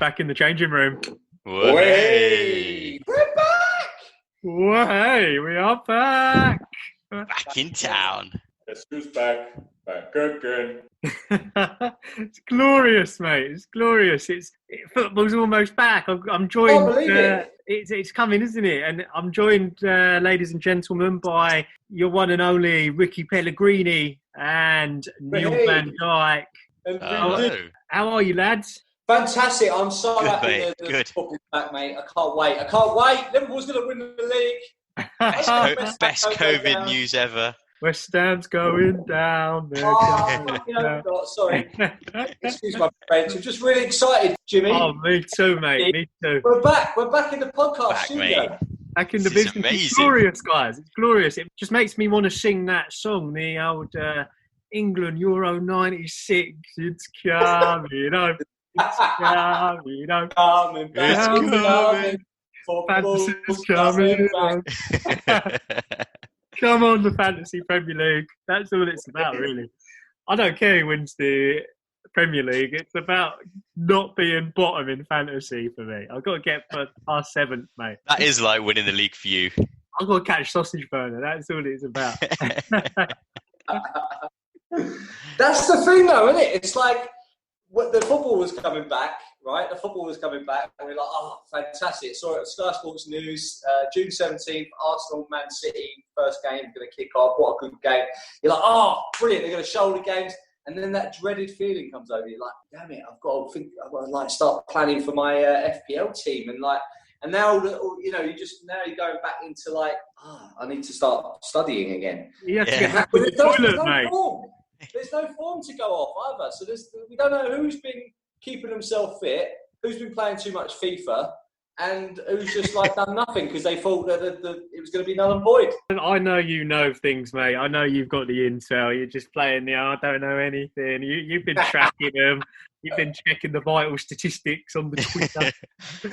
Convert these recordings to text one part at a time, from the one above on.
back in the changing room. Way! We're back! Hey, we are back. Back in town. Guess who's back? Back again. It's glorious, mate. It's glorious. Football's almost back. I'm joined. Can't believe it. It's coming, isn't it? And I'm joined, ladies and gentlemen, by your one and only Rikki Pelligrini and Neel van Dijk. Hello. How are you, lads? Fantastic. I'm so Good, happy mate. that Good. the football's back, mate. I can't wait. Liverpool's going to win the league. Best COVID news ever. West Ham's going down. Sorry. Excuse my French. I'm just really excited, Jimmy. Oh, me too, mate. Me too. We're back. We're back in the podcast Back, studio. mate. Back in the This is business. It's amazing. glorious, guys. It's glorious. It just makes me want to sing that song, the old England Euro 96. It's coming up. It's coming up. Coming back. It's coming. Fantasy's coming up. Come on, the Fantasy Premier League. That's all it's about, really. I don't care who wins the Premier League. It's about not being bottom in fantasy for me. I've got to get past 7th, mate. That is like winning the league for you. I've got to catch sausage burner. That's all it's about. That's the thing, though, isn't it? It's like the football was coming back, right? The football was coming back, and we're like, oh, fantastic. Saw it at Sky Sports News, June 17th, Arsenal, Man City, first game, going to kick off. What a good game. You're like, oh, brilliant. They're going to show the games. And then that dreaded feeling comes over you, like, damn it, I've got to start planning for my FPL team. And now, you're going back into I need to start studying again. You have to Yeah. get back to the toilet, mate. Form. There's no form to go off either. So we don't know who's been keeping himself fit, who's been playing too much FIFA, and who's just done nothing because they thought that it was going to be null and void. I know you know things, mate. I know you've got the intel. You're just playing I don't know anything. You've been tracking them. You've been checking the vital statistics on the Twitter.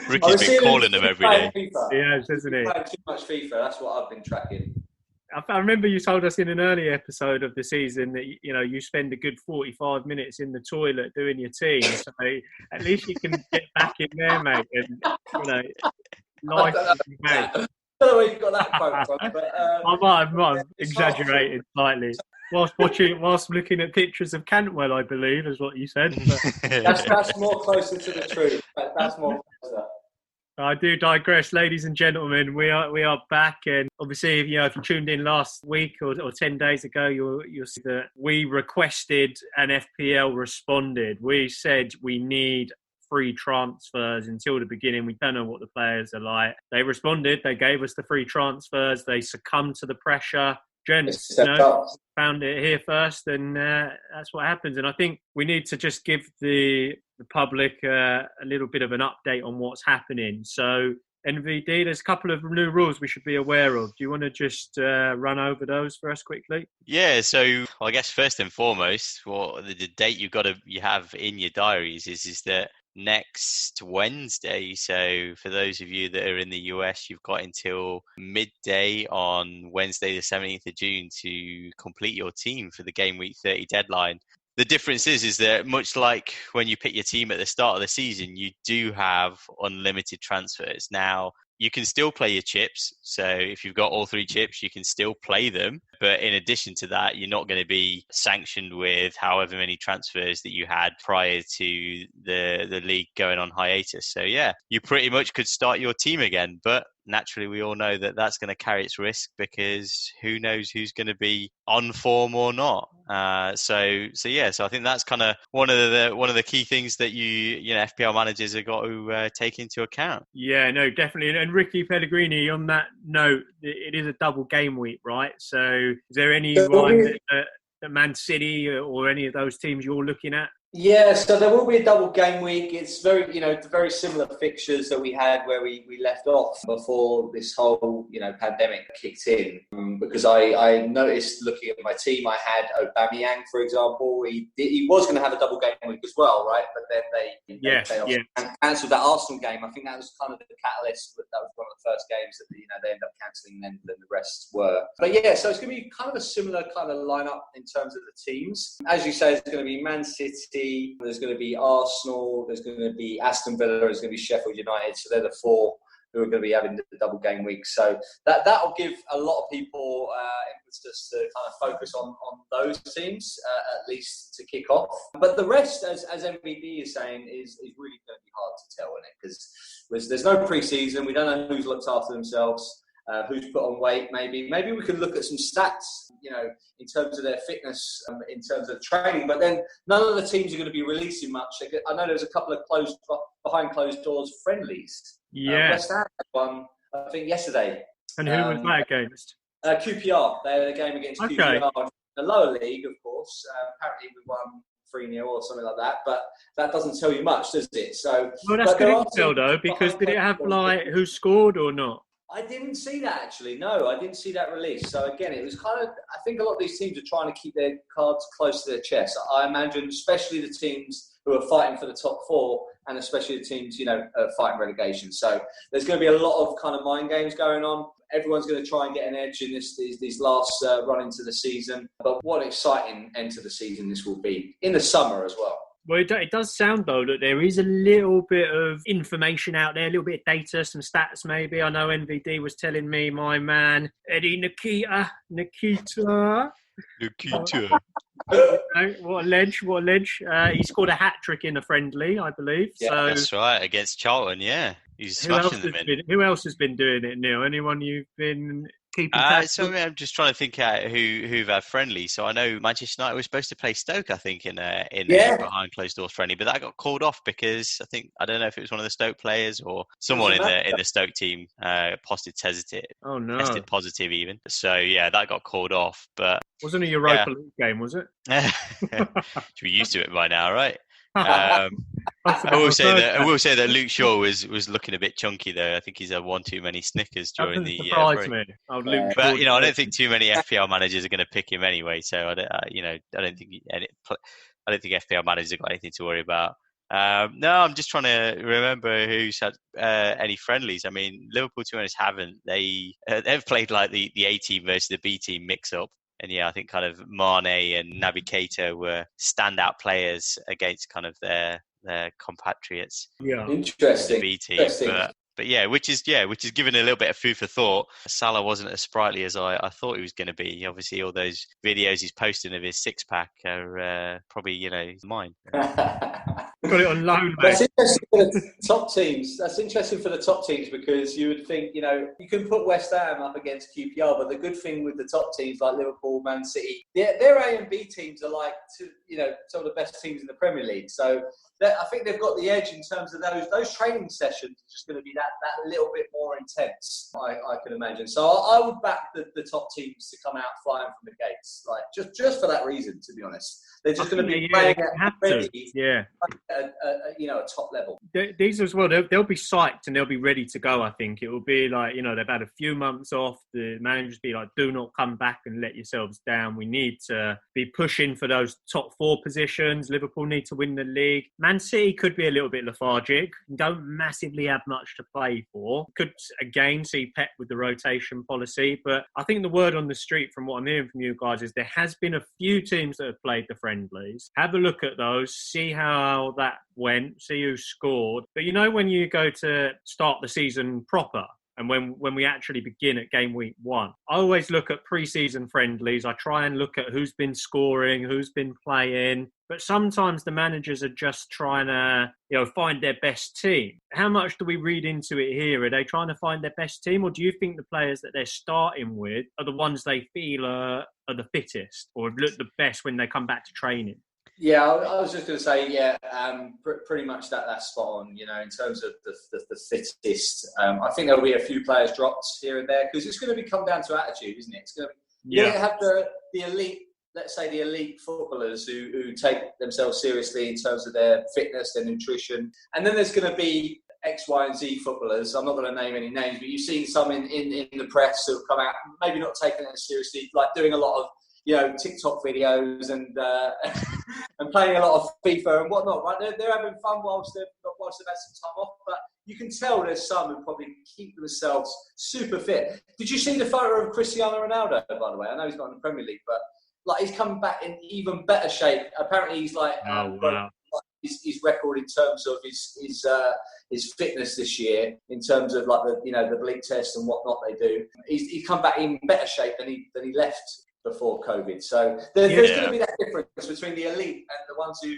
Ricky's been calling them every day. Yeah, isn't it? Playing too much FIFA. That's what I've been tracking. I remember you told us in an early episode of the season that you spend a good 45 minutes in the toilet doing your team. So at least you can get back in there, mate. And life is made. I don't know where you got that quote from, but I might have exaggerated slightly. Whilst looking at pictures of Cantwell, I believe, is what you said. But that's more closer to the truth. That's more closer. I do digress, ladies and gentlemen. We are back, and obviously, if you tuned in last week or 10 days ago, you'll see that we requested and FPL responded. We said we need free transfers until the beginning. We don't know what the players are like. They responded. They gave us the free transfers. They succumbed to the pressure. Gents, found it here first, and that's what happens. And I think we need to just give the public a little bit of an update on what's happening. So, NVD, there's a couple of new rules we should be aware of. Do you want to just run over those for us quickly? Yeah, so I guess first and foremost, the date you have in your diaries is that next Wednesday. So for those of you that are in the US, you've got until midday on Wednesday, the 17th of June to complete your team for the game week 30 deadline. The difference is that much like when you pick your team at the start of the season, you do have unlimited transfers. Now, you can still play your chips. So if you've got all 3 chips, you can still play them. But in addition to that, you're not going to be sanctioned with however many transfers that you had prior to the league going on hiatus. So yeah, you pretty much could start your team again. But naturally, we all know that that's going to carry its risk because who knows who's going to be on form or not. So I think that's kind of one of the key things that you FPL managers have got to take into account. Yeah, no, definitely. And Rikki Pelligrini, on that note, it is a double game week, right? So is there anyone that Man City or any of those teams you're looking at? Yeah, so there will be a double game week. It's very similar fixtures that we had where we left off before this whole pandemic kicked in. Because I noticed looking at my team, I had Aubameyang, for example. He was going to have a double game week as well, right? But then they cancelled that Arsenal game. I think that was kind of the catalyst. That was one of the first games that they ended up cancelling. Then the rest were. But yeah, so it's going to be kind of a similar kind of lineup in terms of the teams. As you say, it's going to be Man City. City, there's going to be Arsenal, there's going to be Aston Villa, there's going to be Sheffield United. So they're the 4 who are going to be having the double game week. So that'll give a lot of people impetus to kind of focus on those teams, at least to kick off. But the rest, as MVD is saying, is really going to be hard to tell, isn't it? Because there's no pre-season. We don't know who's looked after themselves. Who's put on weight, maybe we could look at some stats, in terms of their fitness, in terms of training. But then none of the teams are going to be releasing much. I know there's a couple of behind closed doors friendlies. Yeah. West Ham had one, I think, yesterday. And who was that against? QPR. They had a game against QPR. The lower league, of course. Apparently we won 3-0 or something like that. But that doesn't tell you much, does it? So, well, that's good intel, though, because did it have, who scored or not? I didn't see that, actually. No, I didn't see that release. So, again, it was kind of... I think a lot of these teams are trying to keep their cards close to their chest. I imagine, especially the teams who are fighting for the top 4 and especially the teams, fighting relegation. So, there's going to be a lot of kind of mind games going on. Everyone's going to try and get an edge in these last run into the season. But what an exciting end to the season this will be. In the summer as well. Well, it does sound, though, that there is a little bit of information out there, a little bit of data, some stats maybe. I know NVD was telling me my man, Eddie Nikita. What a ledge. He scored a hat-trick in a friendly, I believe. Yeah, so, that's right, against Charlton, yeah. He's smashing them in. Who else has been doing it, Neil? Anyone you've been keeping so I'm just trying to think out who've had friendly. So I know Manchester United was supposed to play Stoke, I think, in behind closed doors friendly, but that got called off because I don't know if it was one of the Stoke players or someone in the Stoke team tested positive even. So yeah, that got called off. But wasn't a Europa League game, was it? Should be used to it by now, right? I will say that Luke Shaw was looking a bit chunky though. I think he's had one too many Snickers during the year. But I don't think too many FPL managers are going to pick him anyway. So I don't think FPL managers have got anything to worry about. No, I'm just trying to remember who's had any friendlies. I mean, Liverpool, to be honest, haven't. They've played like the A team versus the B team mix up. And yeah, I think kind of Mane and Naby Keita were standout players against kind of their compatriots. Yeah, interesting. The B team, but yeah, which is given a little bit of food for thought. Salah wasn't as sprightly as I thought he was going to be. Obviously, all those videos he's posting of his six pack are probably mine. Got it on loan, mate. That's interesting for the top teams. That's interesting for the top teams because you would think, you can put West Ham up against QPR, but the good thing with the top teams like Liverpool, Man City, their A and B teams are like, some of the best teams in the Premier League. So I think they've got the edge in terms of those training sessions. Are just going to be that little bit more intense, I can imagine. So I would back the top teams to come out flying from the gates, like just for that reason. To be honest, they're just going to be playing at a top level. These as well, they'll be psyched and they'll be ready to go. I think it will be like they've had a few months off. The managers be like, do not come back and let yourselves down. We need to be pushing for those top 4 positions. Liverpool need to win the league. Man City could be a little bit lethargic. Don't massively have much to play for. Could again see Pep with the rotation policy, but I think the word on the street from what I'm hearing from you guys is there has been a few teams that have played the friendlies. Have a look at those, see how that went, see who scored. But when you go to start the season proper, and when we actually begin at game week 1, I always look at pre-season friendlies. I try and look at who's been scoring, who's been playing. But sometimes the managers are just trying to, find their best team. How much do we read into it here? Are they trying to find their best team? Or do you think the players that they're starting with are the ones they feel are the fittest or look the best when they come back to training? Yeah, I was just going to say, pretty much that's spot on, in terms of the fittest. I think there'll be a few players dropped here and there because it's going to come down to attitude, isn't it? It's going to have the elite, let's say the elite footballers who take themselves seriously in terms of their fitness, their nutrition. And then there's going to be X, Y and Z footballers. I'm not going to name any names, but you've seen some in the press who have come out, maybe not taking it seriously, like doing a lot of TikTok videos and playing a lot of FIFA and whatnot, right? They're having fun whilst they've had some time off, but you can tell there's some who probably keep themselves super fit. Did you see the photo of Cristiano Ronaldo, by the way? I know he's not in the Premier League, but he's coming back in even better shape. Apparently he's wow. his record in terms of his fitness this year, in terms of like the bleep test and whatnot they do. He's come back in better shape than he left before COVID. So there's going to be that difference between the elite and the ones who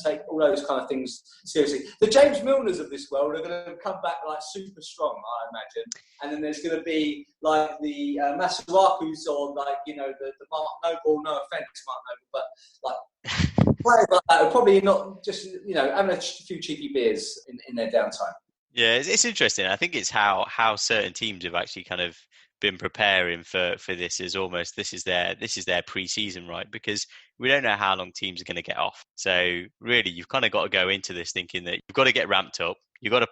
take all those kind of things seriously. The James Milners of this world are going to come back like super strong, I imagine. And then there's going to be like the Masuakus, or like the Mark Noble, no offence, Mark Noble, but like players like that are probably not just having a few cheeky beers in their downtime. Yeah, it's interesting. I think it's how certain teams have actually kind of been preparing for this as almost this is their pre-season, right? Because we don't know how long teams are going to get off. So really, you've kind of got to go into this thinking that you've got to get ramped up. You've got to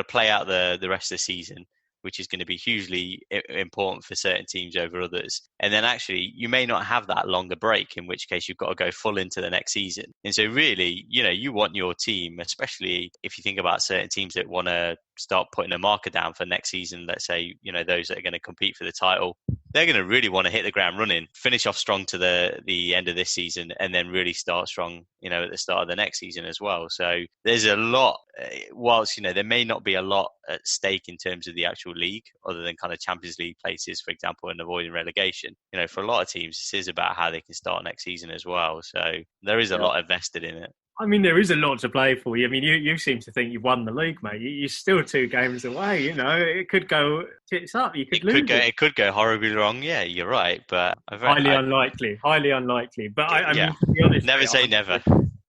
play out the rest of the season, which is going to be hugely important for certain teams over others. And then actually, you may not have that longer break, in which case you've got to go full into the next season. And so really, you want your team, especially if you think about certain teams that want to start putting a marker down for next season, let's say, those that are going to compete for the title, they're going to really want to hit the ground running, finish off strong to the end of this season, and then really start strong, at the start of the next season as well. So there's a lot, whilst, there may not be a lot at stake in terms of the actual league, other than kind of Champions League places, for example, and avoiding relegation. For a lot of teams, this is about how they can start next season as well. So there is a lot invested in it. I mean, there is a lot to play for. I mean, you seem to think you've won the league, mate. You're still 2 games away. It could go tits up. You could lose. It could go horribly wrong. Yeah, you're right, but highly unlikely. But I mean, to be honest, never say never.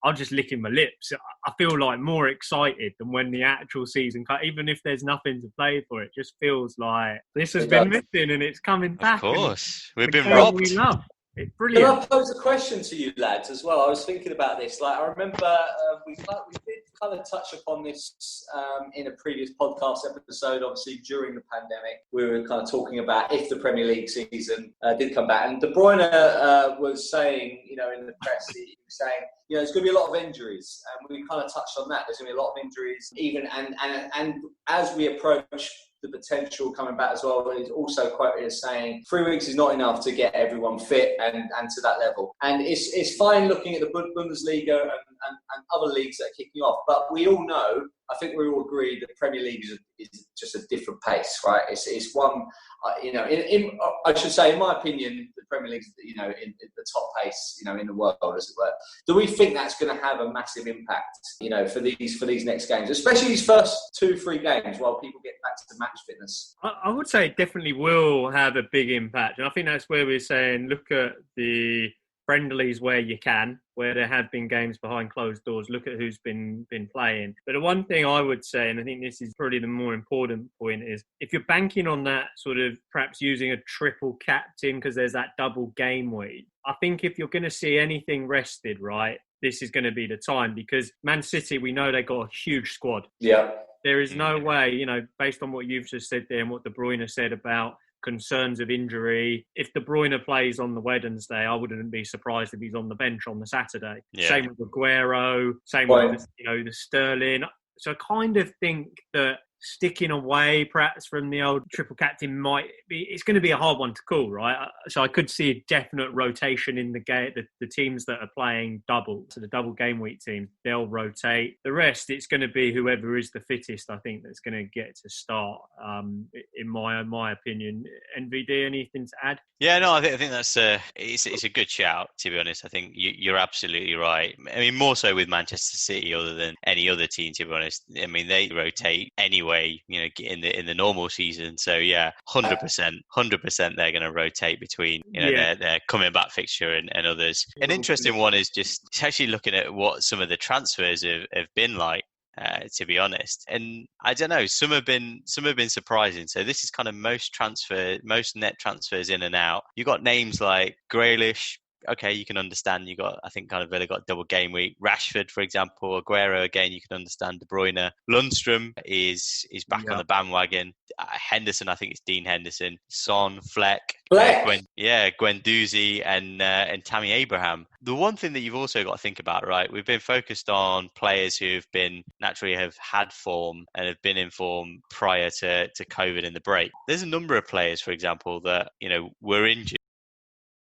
I'm just licking my lips. I feel like more excited than when the actual season, even if there's nothing to play for. It just feels like this has been missing and it's coming back. Of course, we've been robbed. We love. It's brilliant. Can I pose a question to you lads as well? I was thinking about this. Like, I remember we did kind of touch upon this in a previous podcast episode. Obviously, during the pandemic, we were kind of talking about if the Premier League season did come back. And De Bruyne was saying, in the press, he was saying, there's going to be a lot of injuries, and we kind of touched on that. There's going to be a lot of injuries, even and as we approach the potential coming back as well, is also quoted as saying 3 weeks is not enough to get everyone fit and to that level. And it's fine looking at the Bundesliga and other leagues that are kicking off, but we all know, I think we all agree that the Premier League is just a different pace, right? It's one, I should say, in my opinion, the Premier League is, in the top pace, in the world, as it were. Do we think that's going to have a massive impact, for these next games, especially these first 2-3 games while people get back to match fitness? I would say it definitely will have a big impact, and I think that's where we're saying look at the friendlies where you can, where there have been games behind closed doors. Look at who's been playing. But the one thing I would say, and I think this is probably the more important point, is if you're banking on that sort of perhaps using a triple captain because there's that double game week, I think if you're going to see anything rested, right, this is going to be the time, because Man City, we know they got a huge squad. Yeah. There is no way, based on what you've just said there and what De Bruyne said about concerns of injury. If De Bruyne plays on the Wednesday, I wouldn't be surprised if he's on the bench on the Saturday. Yeah. Same with Aguero, same with the Sterling. So I kind of think that sticking away perhaps from the old triple captain it's going to be a hard one to call, right? So I could see a definite rotation in the game. The teams that are playing double, so the double game week teams, they'll rotate. The rest, it's going to be whoever is the fittest, I think, that's going to get to start, in my opinion. NVD, anything to add? Yeah, no, I think that's it's a good shout, to be honest. I think you're absolutely right. I mean, more so with Manchester City other than any other team, to be honest. I mean, they rotate anyway, in the normal season. So yeah, 100% they're going to rotate between, their coming back fixture and others. An interesting one is just actually looking at what some of the transfers have been like. To be honest, and I don't know, some have been surprising. So this is kind of most net transfers in and out. You got names like Grealish. Okay, you can understand. You got, I think, kind of Villa got double game week. Rashford, for example, Aguero again. You can understand. De Bruyne, Lundstrom is back on the bandwagon. Henderson, I think it's Dean Henderson. Son, Fleck. Guendouzi and Tammy Abraham. The one thing that you've also got to think about, right? We've been focused on players who've been naturally have had form and have been in form prior to COVID and the break. There's a number of players, for example, that were injured